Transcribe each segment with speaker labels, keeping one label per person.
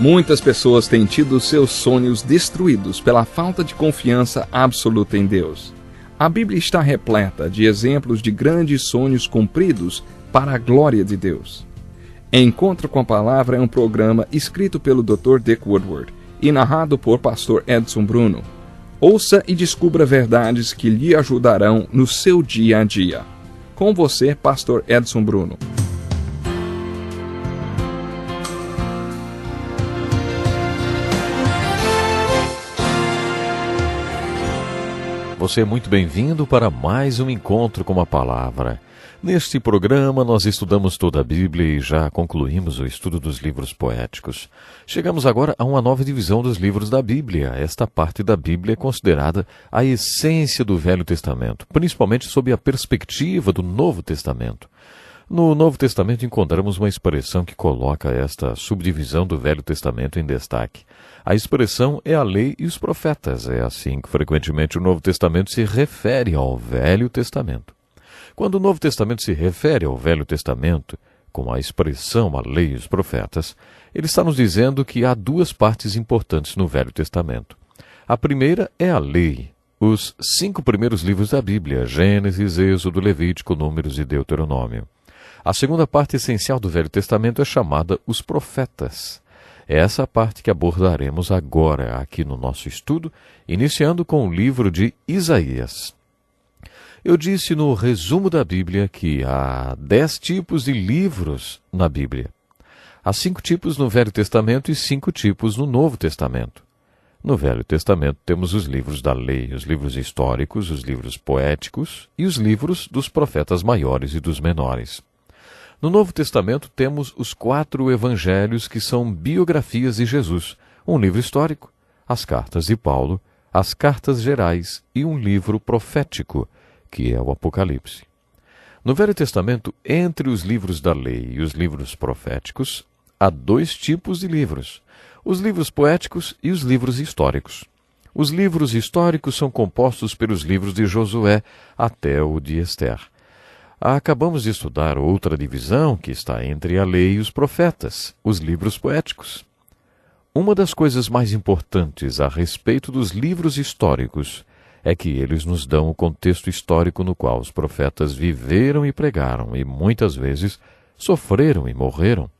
Speaker 1: Muitas pessoas têm tido seus sonhos destruídos pela falta de confiança absoluta em Deus. A Bíblia está repleta de exemplos de grandes sonhos cumpridos para a glória de Deus. Encontro com a Palavra é um programa escrito pelo Dr. Dick Woodward e narrado por Pastor Edson Bruno. Ouça e descubra verdades que lhe ajudarão no seu dia a dia. Com você, Pastor Edson Bruno.
Speaker 2: Você é muito bem-vindo para mais um encontro com a Palavra. Neste programa, nós estudamos toda a Bíblia e já concluímos o estudo dos livros poéticos. Chegamos agora a uma nova divisão dos livros da Bíblia. Esta parte da Bíblia é considerada a essência do Velho Testamento, principalmente sob a perspectiva do Novo Testamento. No Novo Testamento encontramos uma expressão que coloca esta subdivisão do Velho Testamento em destaque. A expressão é a lei e os profetas. É assim que frequentemente o Novo Testamento se refere ao Velho Testamento. Quando o Novo Testamento se refere ao Velho Testamento, com a expressão a lei e os profetas, ele está nos dizendo que há duas partes importantes no Velho Testamento. A primeira é a lei, os 5 primeiros livros da Bíblia, Gênesis, Êxodo, Levítico, Números e Deuteronômio. A segunda parte essencial do Velho Testamento é chamada os profetas. É essa parte que abordaremos agora aqui no nosso estudo, iniciando com o livro de Isaías. Eu disse no resumo da Bíblia que há 10 tipos de livros na Bíblia. Há 5 tipos no Velho Testamento e 5 tipos no Novo Testamento. No Velho Testamento temos os livros da lei, os livros históricos, os livros poéticos e os livros dos profetas maiores e dos menores. No Novo Testamento temos os 4 evangelhos que são biografias de Jesus, um livro histórico, as cartas de Paulo, as cartas gerais e um livro profético, que é o Apocalipse. No Velho Testamento, entre os livros da lei e os livros proféticos, há 2 tipos de livros, os livros poéticos e os livros históricos. Os livros históricos são compostos pelos livros de Josué até o de Esther. Acabamos de estudar outra divisão que está entre a lei e os profetas, os livros poéticos. Uma das coisas mais importantes a respeito dos livros históricos é que eles nos dão o contexto histórico no qual os profetas viveram e pregaram e, muitas vezes, sofreram e morreram.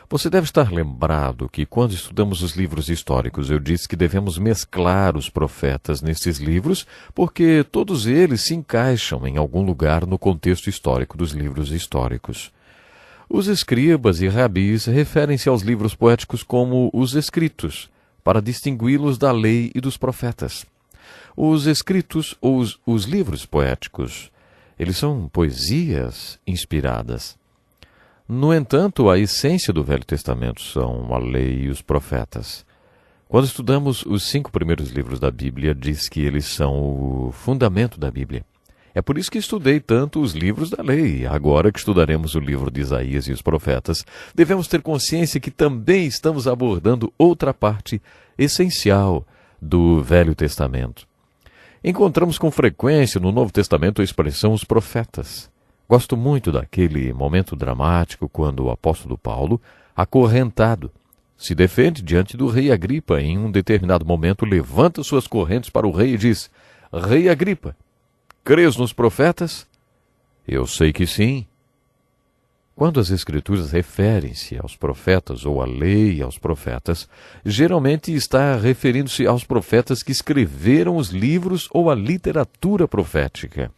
Speaker 2: Você deve estar lembrado que, quando estudamos os livros históricos, eu disse que devemos mesclar os profetas nesses livros, porque todos eles se encaixam em algum lugar no contexto histórico dos livros históricos. Os escribas e rabis referem-se aos livros poéticos como os escritos, para distingui-los da lei e dos profetas. Os escritos ou os livros poéticos, eles são poesias inspiradas. No entanto, a essência do Velho Testamento são a lei e os profetas. Quando estudamos os 5 primeiros livros da Bíblia, diz que eles são o fundamento da Bíblia. É por isso que estudei tanto os livros da lei. Agora que estudaremos o livro de Isaías e os profetas, devemos ter consciência que também estamos abordando outra parte essencial do Velho Testamento. Encontramos com frequência no Novo Testamento a expressão os profetas. Gosto muito daquele momento dramático quando o apóstolo Paulo, acorrentado, se defende diante do rei Agripa e em um determinado momento levanta suas correntes para o rei e diz: Rei Agripa, crês nos profetas? Eu sei que sim. Quando as Escrituras referem-se aos profetas ou à lei e aos profetas, geralmente está referindo-se aos profetas que escreveram os livros ou a literatura profética.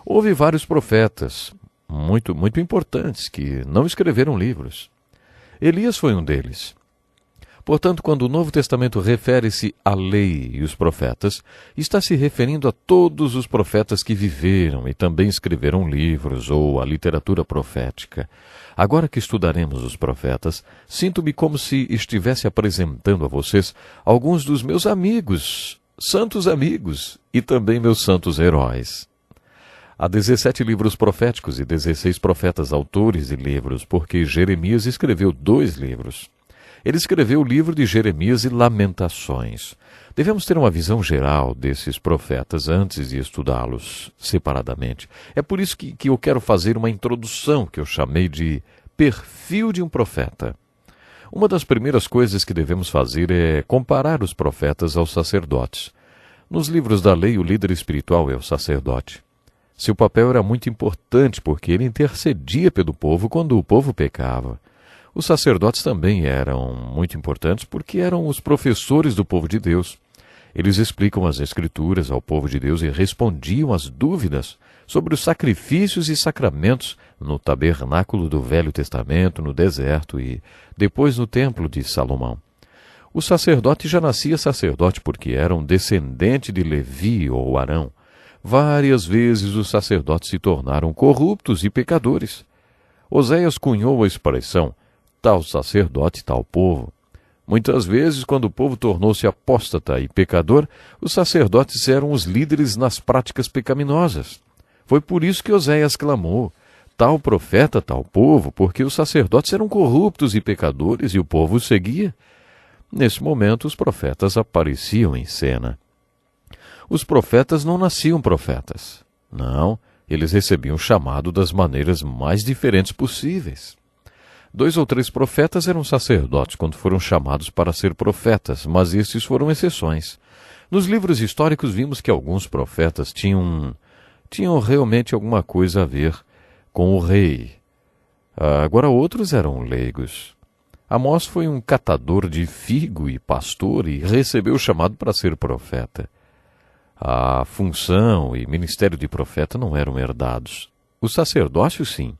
Speaker 2: Houve vários profetas, muito importantes, que não escreveram livros. Elias foi um deles. Portanto, quando o Novo Testamento refere-se à lei e os profetas, está se referindo a todos os profetas que viveram e também escreveram livros ou a literatura profética. Agora que estudaremos os profetas, sinto-me como se estivesse apresentando a vocês alguns dos meus amigos, santos amigos, e também meus santos heróis. Há 17 livros proféticos e 16 profetas autores de livros, porque Jeremias escreveu 2 livros. Ele escreveu o livro de Jeremias e Lamentações. Devemos ter uma visão geral desses profetas antes de estudá-los separadamente. É por isso que eu quero fazer uma introdução que eu chamei de perfil de um profeta. Uma das primeiras coisas que devemos fazer é comparar os profetas aos sacerdotes. Nos livros da lei, o líder espiritual é o sacerdote. Seu papel era muito importante porque ele intercedia pelo povo quando o povo pecava. Os sacerdotes também eram muito importantes porque eram os professores do povo de Deus. Eles explicam as Escrituras ao povo de Deus e respondiam às dúvidas sobre os sacrifícios e sacramentos no tabernáculo do Velho Testamento, no deserto e depois no templo de Salomão. O sacerdote já nascia sacerdote porque era um descendente de Levi ou Arão. Várias vezes os sacerdotes se tornaram corruptos e pecadores. Oséias cunhou a expressão tal sacerdote, tal povo. Muitas vezes, quando o povo tornou-se apóstata e pecador, os sacerdotes eram os líderes nas práticas pecaminosas. Foi por isso que Oséias clamou, tal profeta, tal povo, porque os sacerdotes eram corruptos e pecadores e o povo os seguia. Nesse momento, os profetas apareciam em cena. Os profetas não nasciam profetas. Não, eles recebiam o chamado das maneiras mais diferentes possíveis. 2 ou 3 profetas eram sacerdotes quando foram chamados para ser profetas, mas esses foram exceções. Nos livros históricos vimos que alguns profetas tinham realmente alguma coisa a ver com o rei. Agora outros eram leigos. Amós foi um catador de figo e pastor e recebeu o chamado para ser profeta. A função e ministério de profeta não eram herdados. O sacerdócio, sim.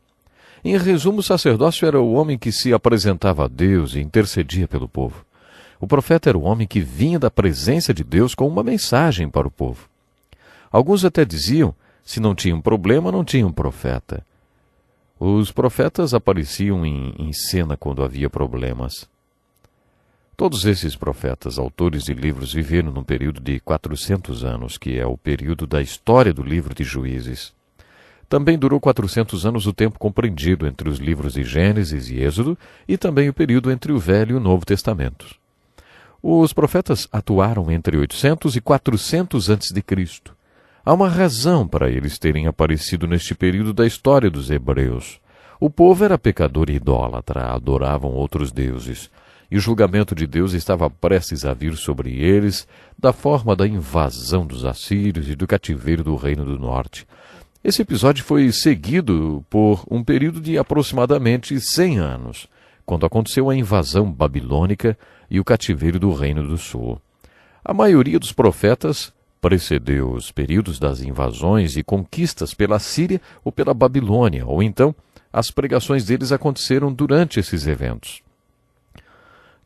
Speaker 2: Em resumo, o sacerdócio era o homem que se apresentava a Deus e intercedia pelo povo. O profeta era o homem que vinha da presença de Deus com uma mensagem para o povo. Alguns até diziam, se não tinham problema, não tinham profeta. Os profetas apareciam em cena quando havia problemas. Todos esses profetas, autores de livros, viveram num período de 400 anos, que é o período da história do livro de Juízes. Também durou 400 anos o tempo compreendido entre os livros de Gênesis e Êxodo e também o período entre o Velho e o Novo Testamento. Os profetas atuaram entre 800 e 400 a.C. Há uma razão para eles terem aparecido neste período da história dos hebreus. O povo era pecador e idólatra, adoravam outros deuses, e o julgamento de Deus estava prestes a vir sobre eles da forma da invasão dos assírios e do cativeiro do Reino do Norte. Esse episódio foi seguido por um período de aproximadamente 100 anos, quando aconteceu a invasão babilônica e o cativeiro do Reino do Sul. A maioria dos profetas precedeu os períodos das invasões e conquistas pela Síria ou pela Babilônia, ou então as pregações deles aconteceram durante esses eventos.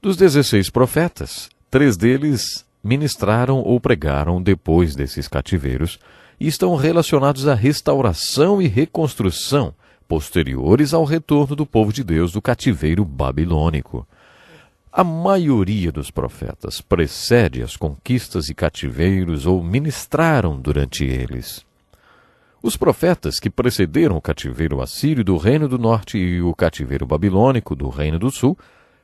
Speaker 2: Dos 16 profetas, 3 deles ministraram ou pregaram depois desses cativeiros e estão relacionados à restauração e reconstrução posteriores ao retorno do povo de Deus do cativeiro babilônico. A maioria dos profetas precede as conquistas e cativeiros ou ministraram durante eles. Os profetas que precederam o cativeiro assírio do Reino do Norte e o cativeiro babilônico do Reino do Sul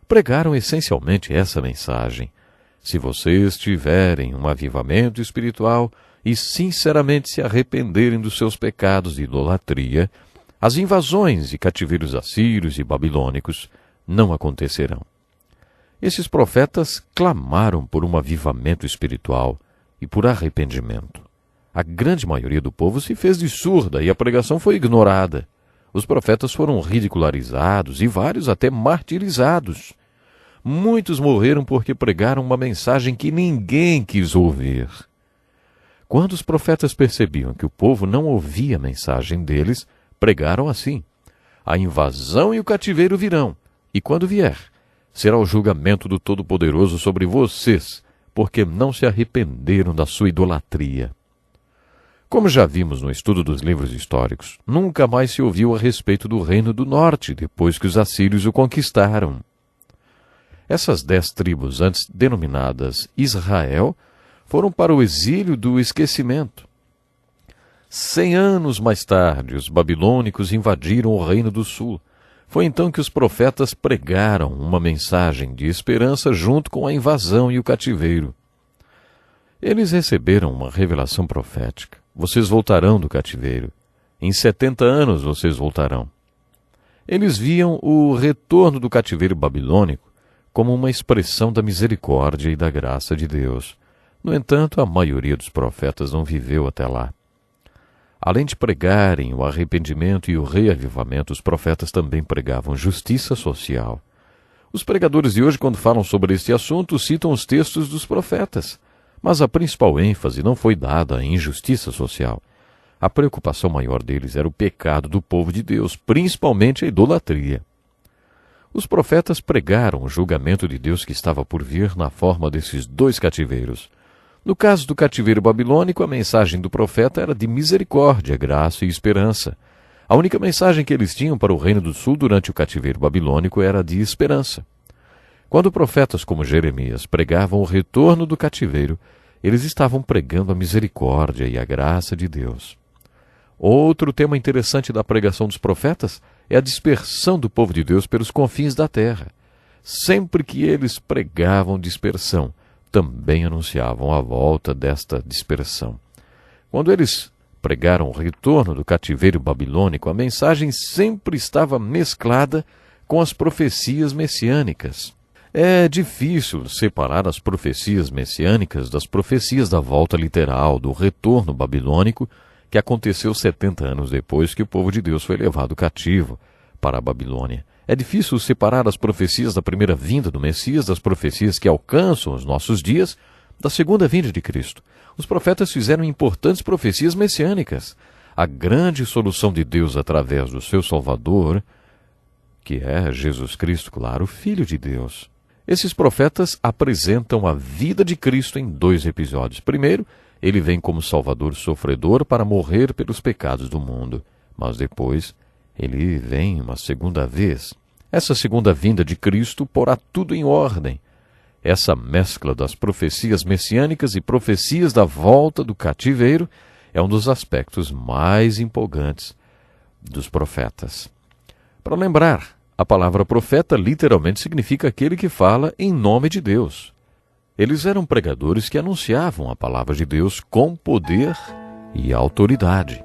Speaker 2: pregaram essencialmente essa mensagem. Se vocês tiverem um avivamento espiritual e sinceramente se arrependerem dos seus pecados de idolatria, as invasões e cativeiros assírios e babilônicos não acontecerão. Esses profetas clamaram por um avivamento espiritual e por arrependimento. A grande maioria do povo se fez de surda e a pregação foi ignorada. Os profetas foram ridicularizados e vários até martirizados. Muitos morreram porque pregaram uma mensagem que ninguém quis ouvir. Quando os profetas percebiam que o povo não ouvia a mensagem deles, pregaram assim: a invasão e o cativeiro virão, e quando vier, será o julgamento do Todo-Poderoso sobre vocês, porque não se arrependeram da sua idolatria. Como já vimos no estudo dos livros históricos, nunca mais se ouviu a respeito do Reino do Norte, depois que os assírios o conquistaram. Essas 10 tribos, antes denominadas Israel, foram para o exílio do esquecimento. 100 anos mais tarde, os babilônicos invadiram o Reino do Sul. Foi então que os profetas pregaram uma mensagem de esperança junto com a invasão e o cativeiro. Eles receberam uma revelação profética. Vocês voltarão do cativeiro. Em 70 anos vocês voltarão. Eles viam o retorno do cativeiro babilônico como uma expressão da misericórdia e da graça de Deus. No entanto, a maioria dos profetas não viveu até lá. Além de pregarem o arrependimento e o reavivamento, os profetas também pregavam justiça social. Os pregadores de hoje, quando falam sobre este assunto, citam os textos dos profetas, mas a principal ênfase não foi dada à injustiça social. A preocupação maior deles era o pecado do povo de Deus, principalmente a idolatria. Os profetas pregaram o julgamento de Deus que estava por vir na forma desses 2 cativeiros. No caso do cativeiro babilônico, a mensagem do profeta era de misericórdia, graça e esperança. A única mensagem que eles tinham para o Reino do Sul durante o cativeiro babilônico era de esperança. Quando profetas como Jeremias pregavam o retorno do cativeiro, eles estavam pregando a misericórdia e a graça de Deus. Outro tema interessante da pregação dos profetas é a dispersão do povo de Deus pelos confins da terra. Sempre que eles pregavam dispersão, também anunciavam a volta desta dispersão. Quando eles pregaram o retorno do cativeiro babilônico, a mensagem sempre estava mesclada com as profecias messiânicas. É difícil separar as profecias messiânicas das profecias da volta literal, do retorno babilônico, que aconteceu 70 anos depois que o povo de Deus foi levado cativo para a Babilônia. É difícil separar as profecias da primeira vinda do Messias das profecias que alcançam os nossos dias da segunda vinda de Cristo. Os profetas fizeram importantes profecias messiânicas. A grande solução de Deus através do seu Salvador, que é Jesus Cristo, claro, Filho de Deus. Esses profetas apresentam a vida de Cristo em 2 episódios. Primeiro, ele vem como Salvador sofredor para morrer pelos pecados do mundo. Mas depois, ele vem uma segunda vez. Essa segunda vinda de Cristo porá tudo em ordem. Essa mescla das profecias messiânicas e profecias da volta do cativeiro é um dos aspectos mais empolgantes dos profetas. Para lembrar, a palavra profeta literalmente significa aquele que fala em nome de Deus. Eles eram pregadores que anunciavam a palavra de Deus com poder e autoridade.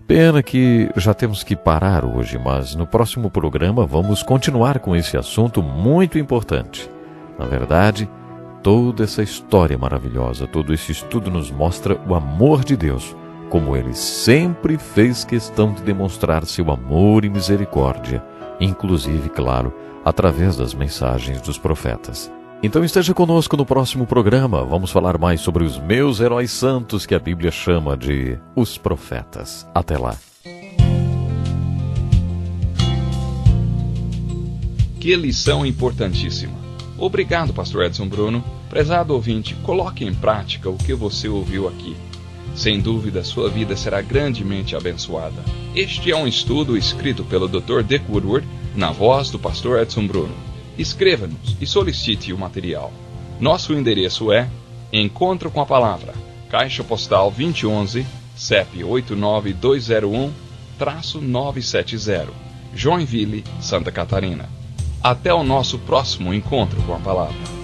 Speaker 2: Pena que já temos que parar hoje, mas no próximo programa vamos continuar com esse assunto muito importante. Na verdade, toda essa história maravilhosa, todo esse estudo nos mostra o amor de Deus, como Ele sempre fez questão de demonstrar seu amor e misericórdia, inclusive, claro, através das mensagens dos profetas. Então esteja conosco no próximo programa. Vamos falar mais sobre os meus heróis santos que a Bíblia chama de os profetas. Até lá.
Speaker 1: Que lição importantíssima. Obrigado, Pastor Edson Bruno. Prezado ouvinte, coloque em prática o que você ouviu aqui. Sem dúvida, sua vida será grandemente abençoada. Este é um estudo escrito pelo Dr. Dick Woodward, na voz do Pastor Edson Bruno. Escreva-nos e solicite o material. Nosso endereço é Encontro com a Palavra, Caixa Postal 2011, CEP 89201-970, Joinville, Santa Catarina. Até o nosso próximo Encontro com a Palavra.